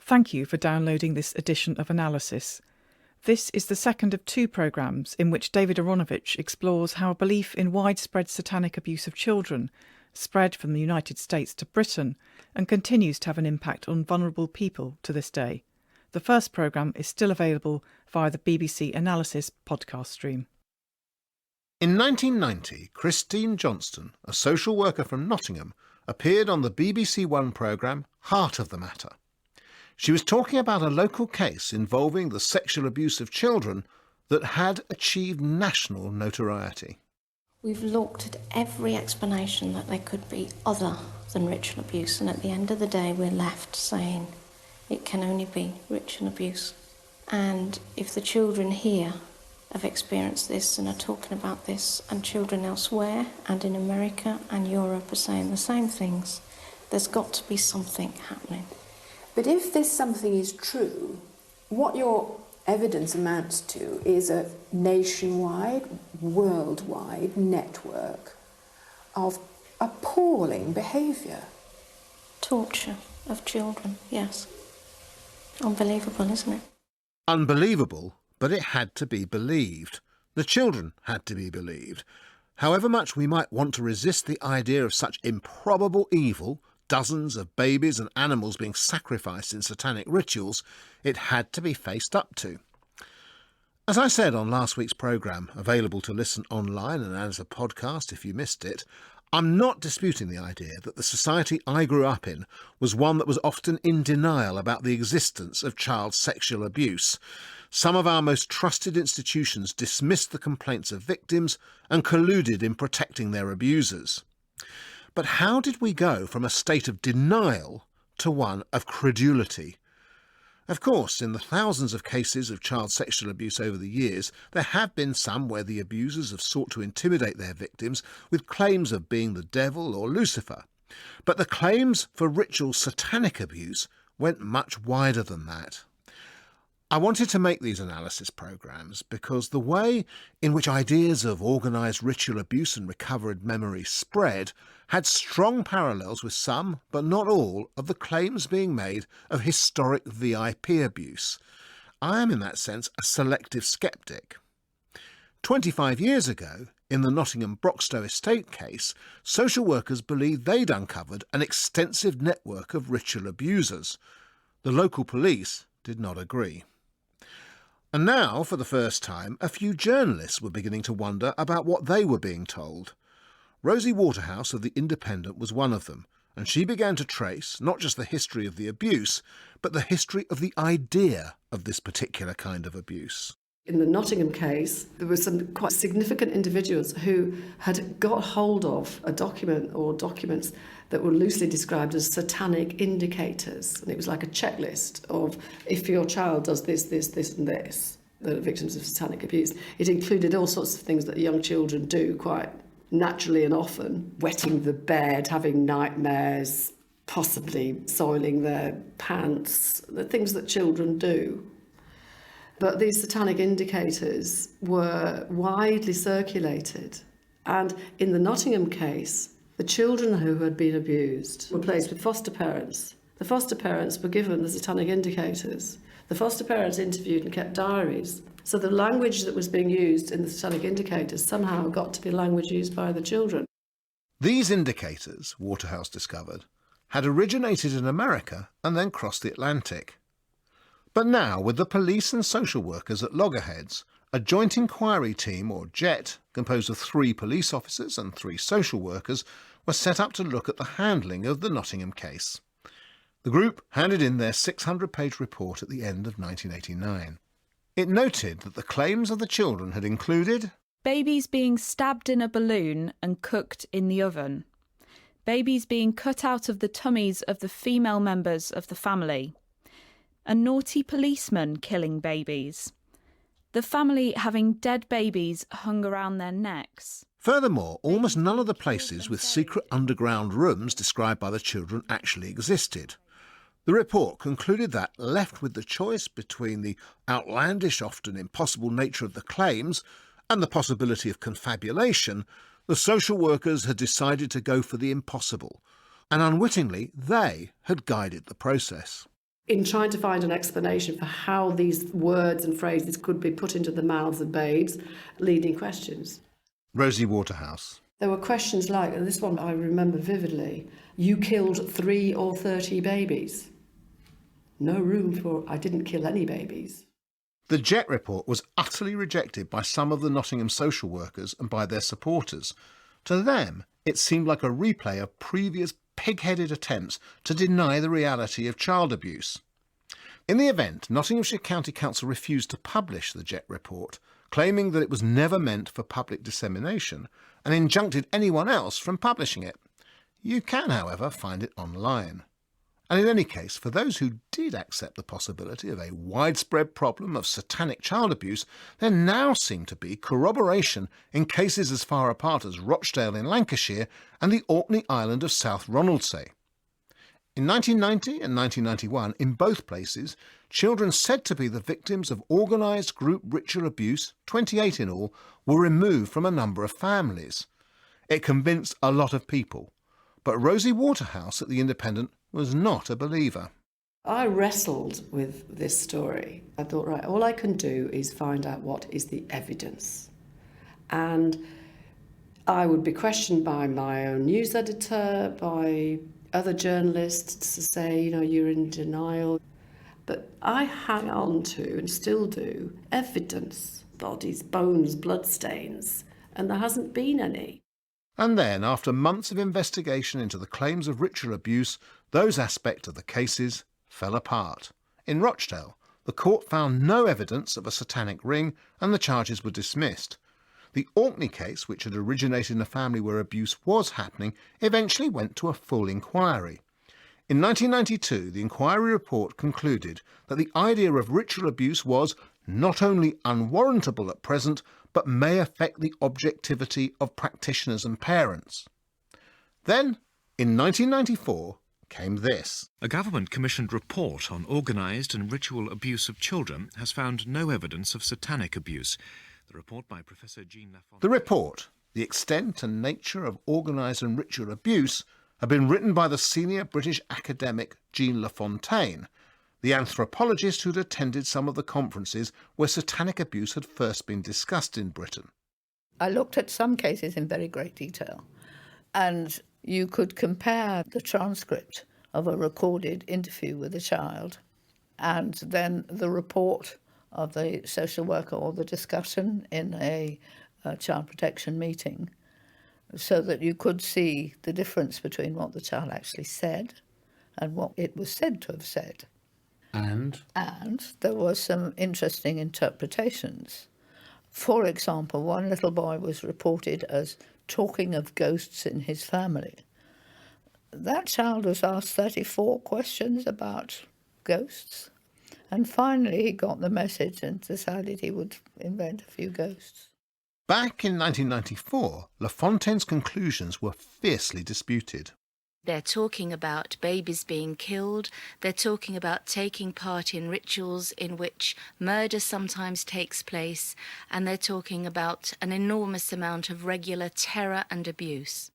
Thank you for downloading this edition of Analysis. This is the second of two programmes in which David Aaronovitch explores how a belief in widespread satanic abuse of children spread from the United States to Britain and continues to have an impact on vulnerable people to this day. The first programme is still available via the BBC Analysis podcast stream. In 1990, Christine Johnston, a social worker from Nottingham, appeared on the BBC One programme Heart of the Matter. She was talking about a local case involving the sexual abuse of children that had achieved national notoriety. We've looked at every explanation that there could be other than ritual abuse, and at the end of the day we're left saying it can only be ritual abuse. And if the children here have experienced this and are talking about this, and children elsewhere and in America and Europe are saying the same things, there's got to be something happening. But if this something is true, what your evidence amounts to is a nationwide, worldwide network of appalling behaviour. Torture of children, yes. Unbelievable, isn't it? Unbelievable, but it had to be believed. The children had to be believed. However much we might want to resist the idea of such improbable evil, dozens of babies and animals being sacrificed in satanic rituals, it had to be faced up to. As I said on last week's programme, available to listen online and as a podcast if you missed it, I'm not disputing the idea that the society I grew up in was one that was often in denial about the existence of child sexual abuse. Some of our most trusted institutions dismissed the complaints of victims and colluded in protecting their abusers. But how did we go from a state of denial to one of credulity? Of course, in the thousands of cases of child sexual abuse over the years, there have been some where the abusers have sought to intimidate their victims with claims of being the devil or Lucifer. But the claims for ritual satanic abuse went much wider than that. I wanted to make these analysis programmes because the way in which ideas of organised ritual abuse and recovered memory spread had strong parallels with some, but not all, of the claims being made of historic VIP abuse. I am in that sense a selective sceptic. 25 years ago, in the Nottingham Broxtowe estate case, social workers believed they'd uncovered an extensive network of ritual abusers. The local police did not agree. And now, for the first time, a few journalists were beginning to wonder about what they were being told. Rosie Waterhouse of The Independent was one of them, and she began to trace not just the history of the abuse, but the history of the idea of this particular kind of abuse. In the Nottingham case, there were some quite significant individuals who had got hold of a document or documents that were loosely described as satanic indicators. And it was like a checklist of if your child does this, this, this and this, the victims of satanic abuse. It included all sorts of things that young children do quite naturally and often. Wetting the bed, having nightmares, possibly soiling their pants, the things that children do. But these satanic indicators were widely circulated. And in the Nottingham case, the children who had been abused were placed with foster parents. The foster parents were given the satanic indicators. The foster parents interviewed and kept diaries. So the language that was being used in the satanic indicators somehow got to be language used by the children. These indicators, Waterhouse discovered, had originated in America and then crossed the Atlantic. But now, with the police and social workers at loggerheads, a joint inquiry team, or JET, composed of 3 police officers and 3 social workers, was set up to look at the handling of the Nottingham case. The group handed in their 600-page report at the end of 1989. It noted that the claims of the children had included babies being stabbed in a balloon and cooked in the oven, babies being cut out of the tummies of the female members of the family, a naughty policeman killing babies, the family having dead babies hung around their necks. Furthermore, almost none of the places with secret underground rooms described by the children actually existed. The report concluded that, left with the choice between the outlandish, often impossible nature of the claims and the possibility of confabulation, the social workers had decided to go for the impossible, and unwittingly they had guided the process. In trying to find an explanation for how these words and phrases could be put into the mouths of babes, leading questions. Rosie Waterhouse. There were questions like, and this one I remember vividly, you killed 3 or 30 babies. No room for, I didn't kill any babies. The Jet report was utterly rejected by some of the Nottingham social workers and by their supporters. To them, it seemed like a replay of previous pig-headed attempts to deny the reality of child abuse. In the event, Nottinghamshire County Council refused to publish the Jet report, claiming that it was never meant for public dissemination, and injuncted anyone else from publishing it. You can, however, find it online. And in any case, for those who did accept the possibility of a widespread problem of satanic child abuse, there now seemed to be corroboration in cases as far apart as Rochdale in Lancashire and the Orkney Island of South Ronaldsay. In 1990 and 1991, in both places, children said to be the victims of organised group ritual abuse, 28 in all, were removed from a number of families. It convinced a lot of people, but Rosie Waterhouse at The Independent was not a believer. I wrestled with this story. I thought, right, all I can do is find out what is the evidence. And I would be questioned by my own news editor, by other journalists to say, you're in denial. But I hang on to, and still do, evidence, bodies, bones, bloodstains, and there hasn't been any. And then, after months of investigation into the claims of ritual abuse, those aspects of the cases fell apart. In Rochdale, the court found no evidence of a satanic ring and the charges were dismissed. The Orkney case, which had originated in a family where abuse was happening, eventually went to a full inquiry. In 1992, the inquiry report concluded that the idea of ritual abuse was not only unwarrantable at present, but may affect the objectivity of practitioners and parents. Then, in 1994, came this. A government-commissioned report on organised and ritual abuse of children has found no evidence of satanic abuse. The report by Professor Jean Lafontaine. The report, The Extent and Nature of Organised and Ritual Abuse, had been written by the senior British academic Jean Lafontaine, the anthropologist who'd attended some of the conferences where satanic abuse had first been discussed in Britain. I looked at some cases in very great detail, and you could compare the transcript of a recorded interview with a child and then the report of the social worker or the discussion in a child protection meeting, so that you could see the difference between what the child actually said and what it was said to have said. And there were some interesting interpretations. For example, one little boy was reported as talking of ghosts in his family. That child was asked 34 questions about ghosts, and finally he got the message and decided he would invent a few ghosts. back in 1994, Lafontaine's conclusions were fiercely disputed. They're talking about babies being killed. They're talking about taking part in rituals in which murder sometimes takes place. And they're talking about an enormous amount of regular terror and abuse.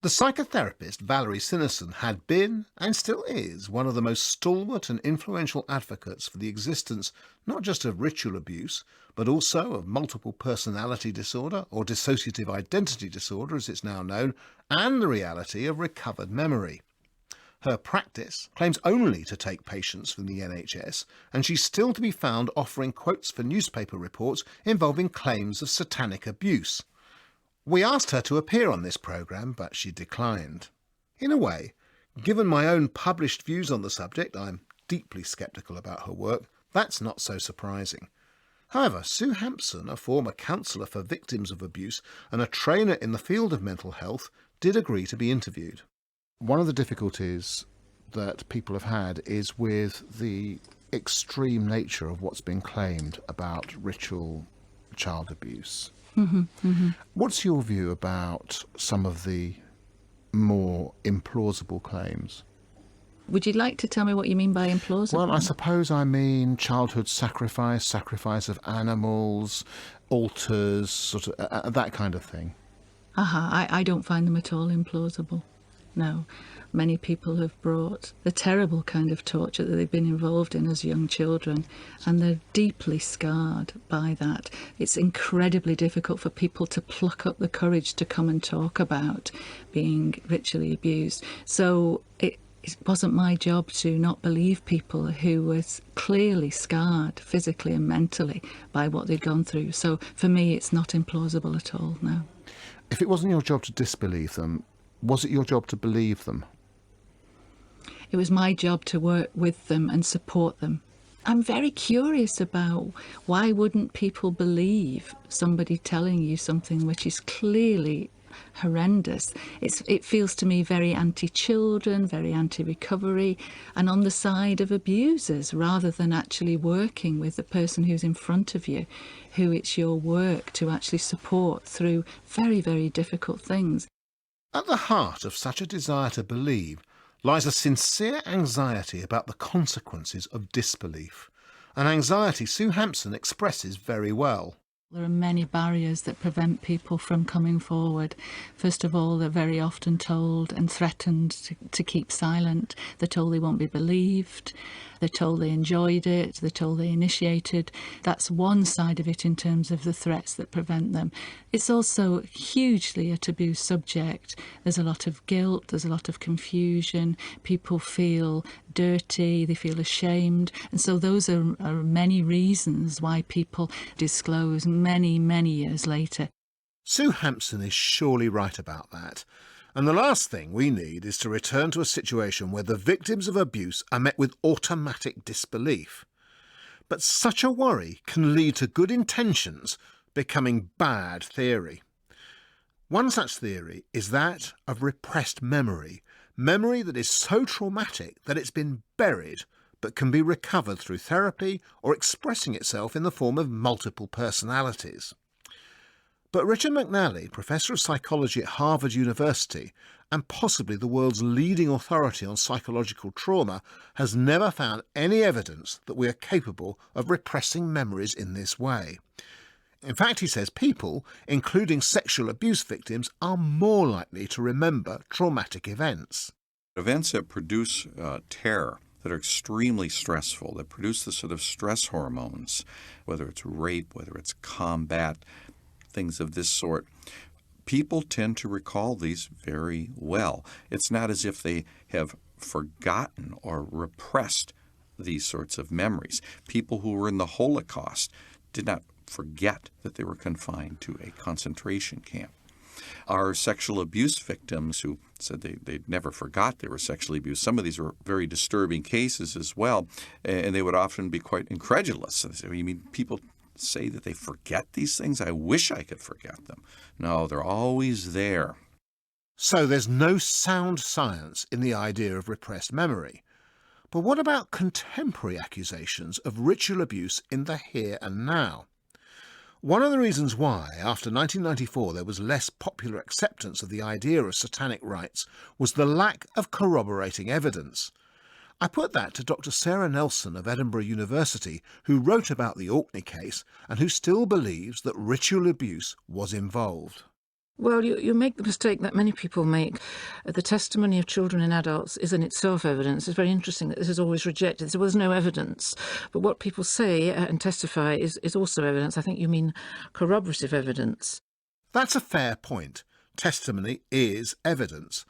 The psychotherapist Valerie Sinerson had been, and still is, one of the most stalwart and influential advocates for the existence not just of ritual abuse, but also of multiple personality disorder, or dissociative identity disorder as it's now known, and the reality of recovered memory. Her practice claims only to take patients from the NHS, and she's still to be found offering quotes for newspaper reports involving claims of satanic abuse. We asked her to appear on this programme, but she declined. In a way, given my own published views on the subject, I'm deeply sceptical about her work. That's not so surprising. However, Sue Hampson, a former counsellor for victims of abuse and a trainer in the field of mental health, did agree to be interviewed. One of the difficulties that people have had is with the extreme nature of what's been claimed about ritual child abuse. What's your view about some of the more implausible claims? Would you like to tell me what you mean by implausible? Well, I suppose I mean childhood sacrifice, sacrifice of animals, altars, sort of that kind of thing. I don't find them at all implausible. no. Many people have brought the terrible kind of torture that they've been involved in as young children, and they're deeply scarred by that. It's incredibly difficult for people to pluck up the courage to come and talk about being ritually abused. So it wasn't my job to not believe people who were clearly scarred physically and mentally by what they'd gone through. So for me, it's not implausible at all, no. If it wasn't your job to disbelieve them, was it your job to believe them? It was my job to work with them and support them. I'm very curious about why wouldn't people believe somebody telling you something which is clearly horrendous. It feels to me very anti-children, very anti-recovery, and on the side of abusers, rather than actually working with the person who's in front of you, who it's your work to actually support through very, very difficult things. At the heart of such a desire to believe lies a sincere anxiety about the consequences of disbelief, an anxiety Sue Hampson expresses very well. There are many barriers that prevent people from coming forward. First of all, they're very often told and threatened to keep silent. They're told they won't be believed. They're told they enjoyed it. They're told they initiated. That's one side of it in terms of the threats that prevent them. It's also hugely a taboo subject. There's a lot of guilt. There's a lot of confusion. People feel dirty. They feel ashamed. And so those are many reasons why people disclose many, many years later. Sue Hampson is surely right about that. And the last thing we need is to return to a situation where the victims of abuse are met with automatic disbelief. But such a worry can lead to good intentions becoming bad theory. One such theory is that of repressed memory that is so traumatic that it's been buried but can be recovered through therapy or expressing itself in the form of multiple personalities. But Richard McNally, Professor of Psychology at Harvard University and possibly the world's leading authority on psychological trauma, has never found any evidence that we are capable of repressing memories in this way. In fact, he says people, including sexual abuse victims, are more likely to remember traumatic events. Events that produce terror, that are extremely stressful, that produce the sort of stress hormones, whether it's rape, whether it's combat, things of this sort, people tend to recall these very well. It's not as if they have forgotten or repressed these sorts of memories. People who were in the Holocaust did not forget that they were confined to a concentration camp. Our sexual abuse victims who said they never forgot they were sexually abused, some of these were very disturbing cases as well, and they would often be quite incredulous. They say, you mean people say that they forget these things? I wish I could forget them. No, they're always there. So there's no sound science in the idea of repressed memory. But what about contemporary accusations of ritual abuse in the here and now? One of the reasons why, after 1994, there was less popular acceptance of the idea of satanic rites was the lack of corroborating evidence. I put that to Dr. Sarah Nelson of Edinburgh University, who wrote about the Orkney case and who still believes that ritual abuse was involved. Well, you make the mistake that many people make. The testimony of children and adults is in itself evidence. It's very interesting that this is always rejected. There was no evidence. But what people say and testify is also evidence. I think you mean corroborative evidence. That's a fair point. Testimony is evidence.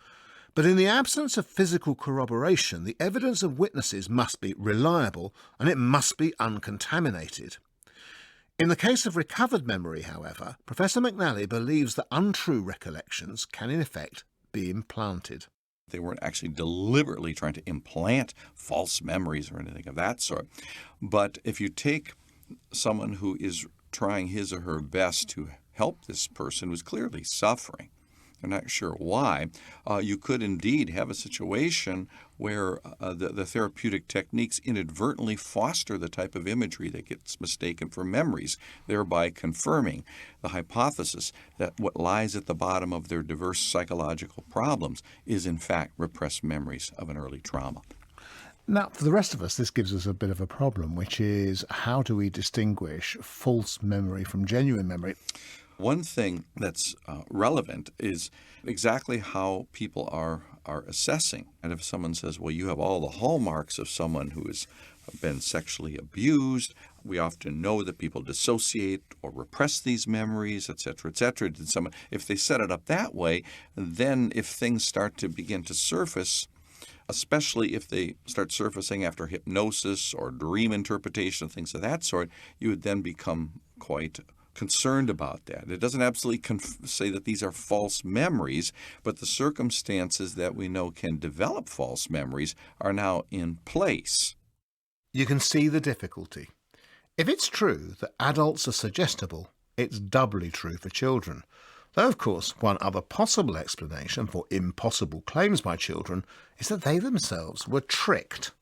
But in the absence of physical corroboration, the evidence of witnesses must be reliable and it must be uncontaminated. In the case of recovered memory, however, Professor McNally believes that untrue recollections can in effect be implanted. They weren't actually deliberately trying to implant false memories or anything of that sort. But if you take someone who is trying his or her best to help this person who's clearly suffering, they're not sure why, you could indeed have a situation where the therapeutic techniques inadvertently foster the type of imagery that gets mistaken for memories, thereby confirming the hypothesis that what lies at the bottom of their diverse psychological problems is in fact repressed memories of an early trauma. Now, for the rest of us, this gives us a bit of a problem, which is how do we distinguish false memory from genuine memory? One thing that's relevant is exactly how people are are assessing. And if someone says, well, you have all the hallmarks of someone who has been sexually abused, we often know that people dissociate or repress these memories, etc., etc. If they set it up that way, then if things start to begin to surface, especially if they start surfacing after hypnosis or dream interpretation, things of that sort, you would then become quite concerned about that. It doesn't absolutely say that these are false memories, but the circumstances that we know can develop false memories are now in place. You can see the difficulty. If it's true that adults are suggestible, it's doubly true for children. Though, of course, one other possible explanation for impossible claims by children is that they themselves were tricked.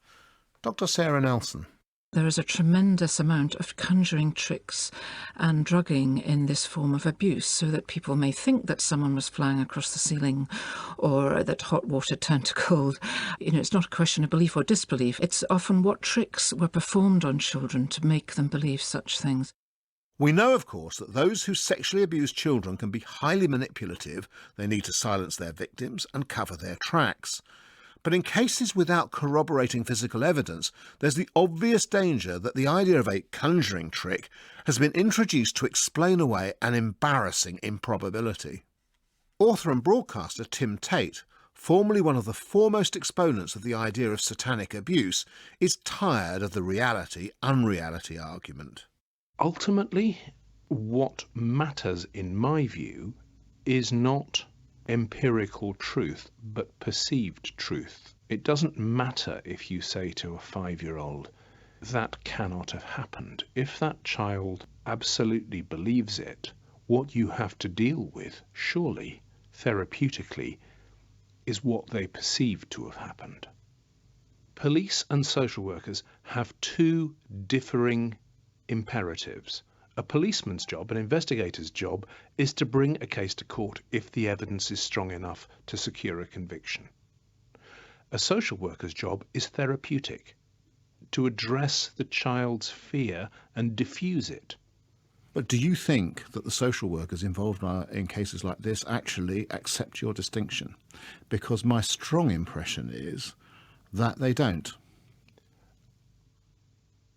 Dr. Sarah Nelson. There is a tremendous amount of conjuring tricks and drugging in this form of abuse, so that people may think that someone was flying across the ceiling or that hot water turned to cold. It's not a question of belief or disbelief. It's often what tricks were performed on children to make them believe such things. We know, of course, that those who sexually abuse children can be highly manipulative. They need to silence their victims and cover their tracks. But in cases without corroborating physical evidence, there's the obvious danger that the idea of a conjuring trick has been introduced to explain away an embarrassing improbability. Author and broadcaster Tim Tate, formerly one of the foremost exponents of the idea of satanic abuse, is tired of the reality-unreality argument. Ultimately, what matters, in my view, is not empirical truth, but perceived truth. It doesn't matter if you say to a 5-year-old, that cannot have happened. If that child absolutely believes it, what you have to deal with, surely, therapeutically, is what they perceive to have happened. Police and social workers have two differing imperatives. A policeman's job, an investigator's job, is to bring a case to court if the evidence is strong enough to secure a conviction. A social worker's job is therapeutic, to address the child's fear and diffuse it. But do you think that the social workers involved in cases like this actually accept your distinction? Because my strong impression is that they don't.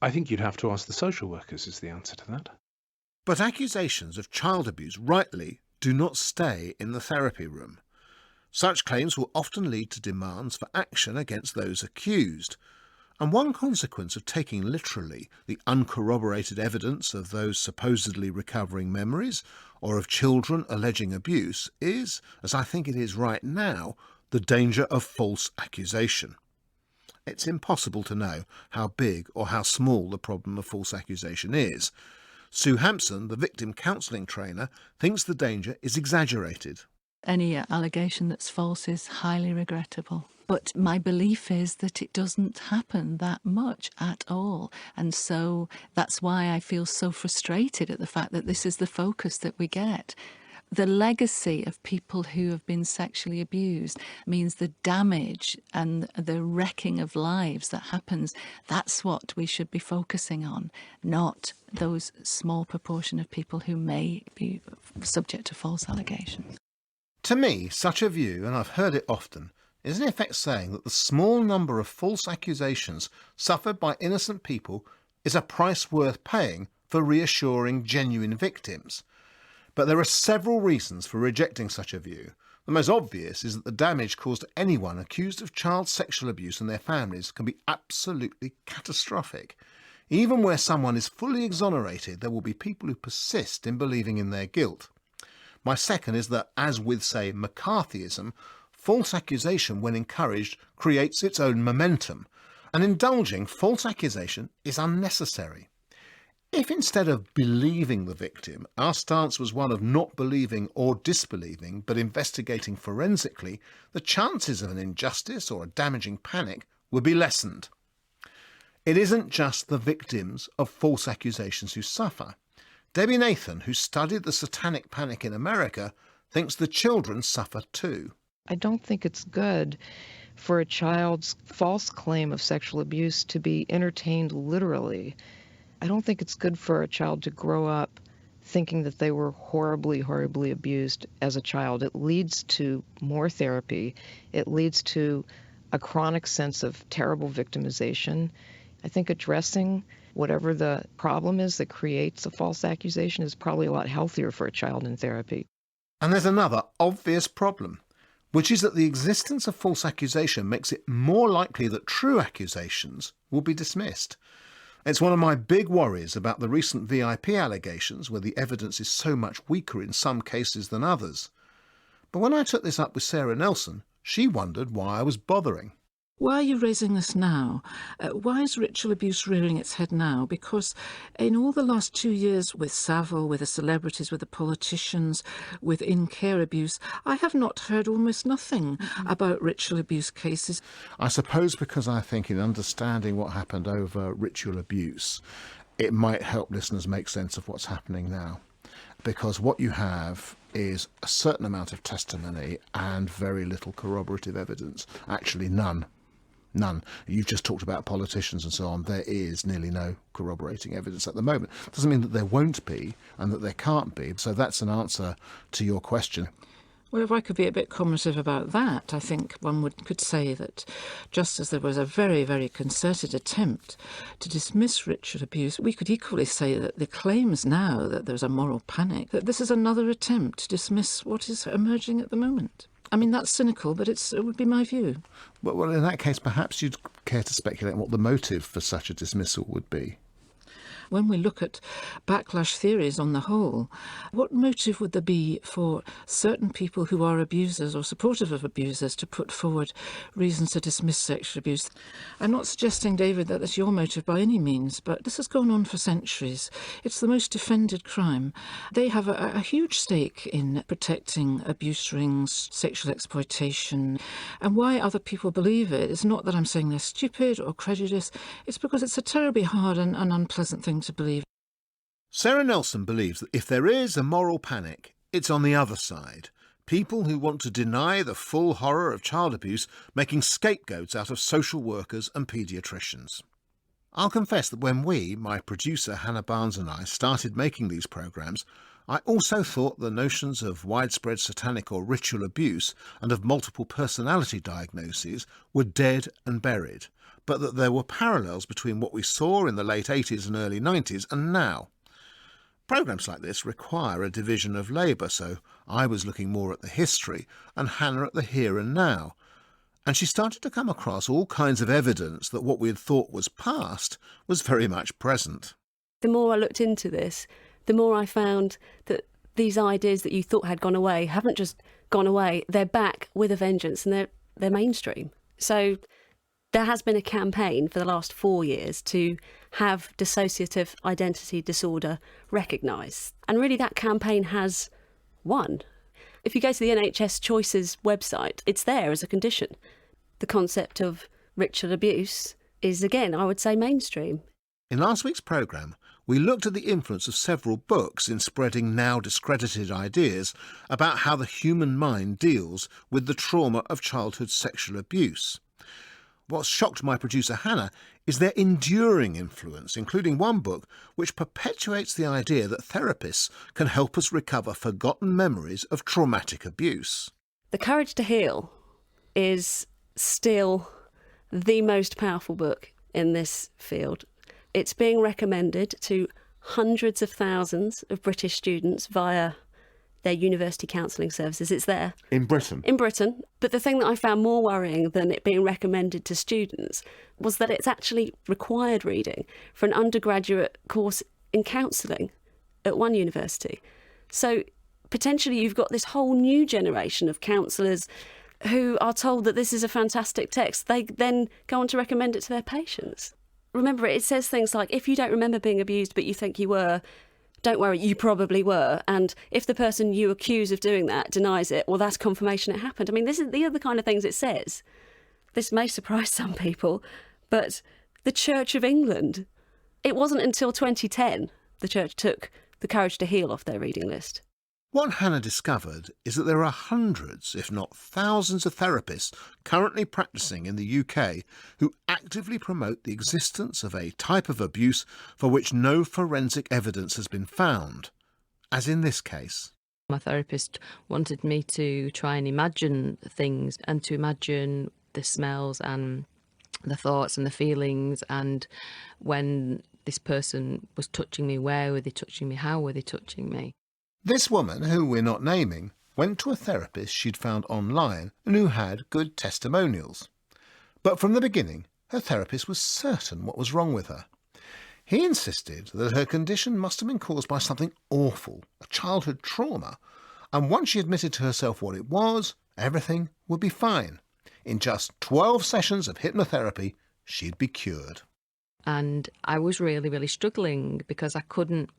I think you'd have to ask the social workers is the answer to that. But accusations of child abuse, rightly, do not stay in the therapy room. Such claims will often lead to demands for action against those accused. And one consequence of taking literally the uncorroborated evidence of those supposedly recovering memories, or of children alleging abuse, is, as I think it is right now, the danger of false accusation. It's impossible to know how big or how small the problem of false accusation is. Sue Hampson, the victim counselling trainer, thinks the danger is exaggerated. Any allegation that's false is highly regrettable. But my belief is that it doesn't happen that much at all. And so that's why I feel so frustrated at the fact that this is the focus that we get. The legacy of people who have been sexually abused means the damage and the wrecking of lives that happens. That's what we should be focusing on, not those small proportion of people who may be subject to false allegations. To me, such a view, and I've heard it often, is in effect saying that the small number of false accusations suffered by innocent people is a price worth paying for reassuring genuine victims. But there are several reasons for rejecting such a view. The most obvious is that the damage caused to anyone accused of child sexual abuse and their families can be absolutely catastrophic. Even where someone is fully exonerated, there will be people who persist in believing in their guilt. My second is that, as with, say, McCarthyism, false accusation, when encouraged, creates its own momentum, and indulging false accusation is unnecessary. If instead of believing the victim, our stance was one of not believing or disbelieving, but investigating forensically, the chances of an injustice or a damaging panic would be lessened. It isn't just the victims of false accusations who suffer. Debbie Nathan, who studied the satanic panic in America, thinks the children suffer too. I don't think it's good for a child's false claim of sexual abuse to be entertained literally. I don't think it's good for a child to grow up thinking that they were horribly, horribly abused as a child. It leads to more therapy. It leads to a chronic sense of terrible victimization. I think addressing whatever the problem is that creates a false accusation is probably a lot healthier for a child in therapy. And there's another obvious problem, which is that the existence of false accusation makes it more likely that true accusations will be dismissed. It's one of my big worries about the recent VIP allegations, where the evidence is so much weaker in some cases than others. But when I took this up with Sarah Nelson, she wondered why I was bothering. Why are you raising this now? Why is ritual abuse rearing its head now? Because in all the last 2 years with Savile, with the celebrities, with the politicians, with in-care abuse, I have not heard almost nothing about ritual abuse cases. I suppose because I think in understanding what happened over ritual abuse, it might help listeners make sense of what's happening now. Because what you have is a certain amount of testimony and very little corroborative evidence. Actually, none. None. You've just talked about politicians and so on. There is nearly no corroborating evidence at the moment. Doesn't mean that there won't be and that there can't be. So that's an answer to your question. Well, if I could be a bit combative about that, I think one could say that just as there was a very, very concerted attempt to dismiss ritual abuse, we could equally say that the claims now that there's a moral panic, that this is another attempt to dismiss what is emerging at the moment. I mean, that's cynical, but it would be my view. Well, in that case, perhaps you'd care to speculate what the motive for such a dismissal would be. When we look at backlash theories on the whole, what motive would there be for certain people who are abusers or supportive of abusers to put forward reasons to dismiss sexual abuse? I'm not suggesting, David, that that's your motive by any means, but this has gone on for centuries. It's the most defended crime. They have a huge stake in protecting abuse rings, sexual exploitation, and why other people believe it is not that I'm saying they're stupid or prejudiced, it's because it's a terribly hard and unpleasant thing to believe. Sarah Nelson believes that if there is a moral panic, it's on the other side. People who want to deny the full horror of child abuse, making scapegoats out of social workers and paediatricians. I'll confess that when we, my producer Hannah Barnes and I, started making these programmes, I also thought the notions of widespread satanic or ritual abuse and of multiple personality diagnoses were dead and buried, but that there were parallels between what we saw in the late 80s and early 90s and now. Programmes like this require a division of labour, so I was looking more at the history and Hannah at the here and now. And she started to come across all kinds of evidence that what we had thought was past was very much present. The more I looked into this, the more I found that these ideas that you thought had gone away haven't just gone away, they're back with a vengeance and they're mainstream. So there has been a campaign for the last 4 years to have dissociative identity disorder recognised. And really that campaign has won. If you go to the NHS Choices website, it's there as a condition. The concept of ritual abuse is, again, I would say mainstream. In last week's programme, we looked at the influence of several books in spreading now discredited ideas about how the human mind deals with the trauma of childhood sexual abuse. What shocked my producer Hannah is their enduring influence, including one book which perpetuates the idea that therapists can help us recover forgotten memories of traumatic abuse. The Courage to Heal is still the most powerful book in this field. It's being recommended to hundreds of thousands of British students via their university counselling services. It's there. In Britain? In Britain. But the thing that I found more worrying than it being recommended to students was that it's actually required reading for an undergraduate course in counselling at one university. So potentially you've got this whole new generation of counsellors who are told that this is a fantastic text. They then go on to recommend it to their patients. Remember, it says things like, if you don't remember being abused but you think you were, don't worry, you probably were. And if the person you accuse of doing that denies it, well, that's confirmation it happened. I mean, these are the kind of things it says. This may surprise some people, but the Church of England, it wasn't until 2010 the Church took The Courage to Heal off their reading list. What Hannah discovered is that there are hundreds, if not thousands, of therapists currently practising in the UK who actively promote the existence of a type of abuse for which no forensic evidence has been found. as in this case. My therapist wanted me to try and imagine things and to imagine the smells and the thoughts and the feelings, and when this person was touching me, where were they touching me, how were they touching me. This woman, who we're not naming, went to a therapist she'd found online and who had good testimonials. But from the beginning, her therapist was certain what was wrong with her. He insisted that her condition must have been caused by something awful, a childhood trauma, and once she admitted to herself what it was, everything would be fine. In just 12 sessions of hypnotherapy, she'd be cured. And I was really, really struggling because I couldn't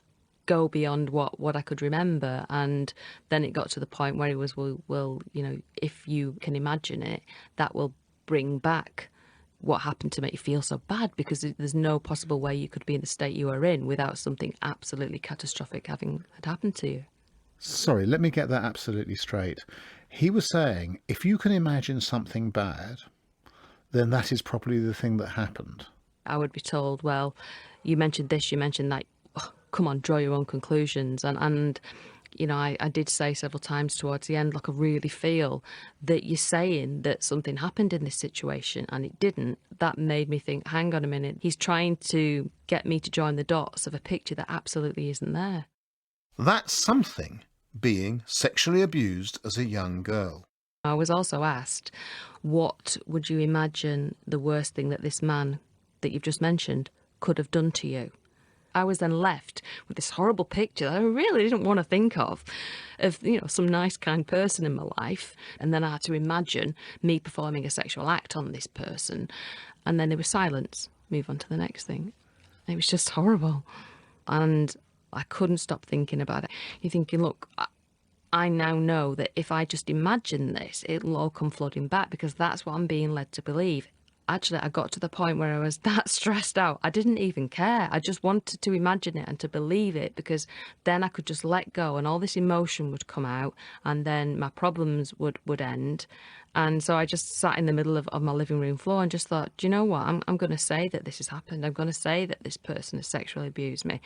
go beyond what I could remember. And then it got to the point where it was, well, you know, if you can imagine it, that will bring back what happened to make you feel so bad, because there's no possible way you could be in the state you are in without something absolutely catastrophic having had happened to you. Sorry, let me get that absolutely straight. He was saying, if you can imagine something bad, then that is probably the thing that happened. I would be told, well, you mentioned this, you mentioned that, oh, come on, draw your own conclusions. And you know, I did say several times towards the end, like, I really feel that you're saying that something happened in this situation and it didn't. That made me think, hang on a minute, he's trying to get me to join the dots of a picture that absolutely isn't there. That's something being sexually abused as a young girl. I was also asked, what would you imagine the worst thing that this man that you've just mentioned could have done to you? I was then left with this horrible picture that I really didn't want to think of, you know, some nice, kind person in my life. And then I had to imagine me performing a sexual act on this person. And then there was silence, move on to the next thing. It was just horrible. And I couldn't stop thinking about it. You're thinking, look, I now know that if I just imagine this, it'll all come flooding back, because that's what I'm being led to believe. Actually, I got to the point where I was that stressed out, I didn't even care. I just wanted to imagine it and to believe it, because then I could just let go and all this emotion would come out and then my problems would end. And so I just sat in the middle of my living room floor and just thought, do you know what? I'm going to say that this has happened. I'm going to say that this person has sexually abused me,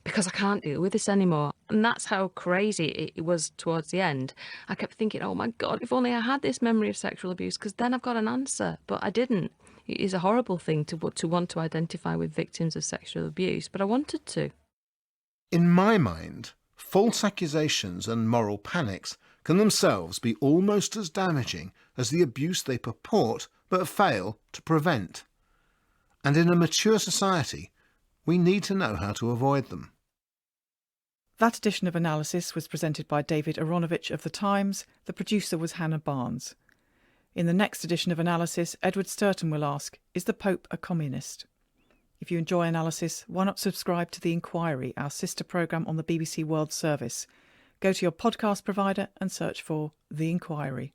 because I can't deal with this anymore. And that's how crazy it was towards the end. I kept thinking, oh my God, if only I had this memory of sexual abuse, because then I've got an answer. But I didn't. It is a horrible thing to want to identify with victims of sexual abuse, but I wanted to. In my mind, false accusations and moral panics can themselves be almost as damaging as the abuse they purport but fail to prevent. And in a mature society, we need to know how to avoid them. That edition of Analysis was presented by David Aronovich of The Times. The producer was Hannah Barnes. In the next edition of Analysis, Edward Sturton will ask, is the Pope a communist? If you enjoy Analysis, why not subscribe to The Inquiry, our sister programme on the BBC World Service? Go to your podcast provider and search for The Inquiry.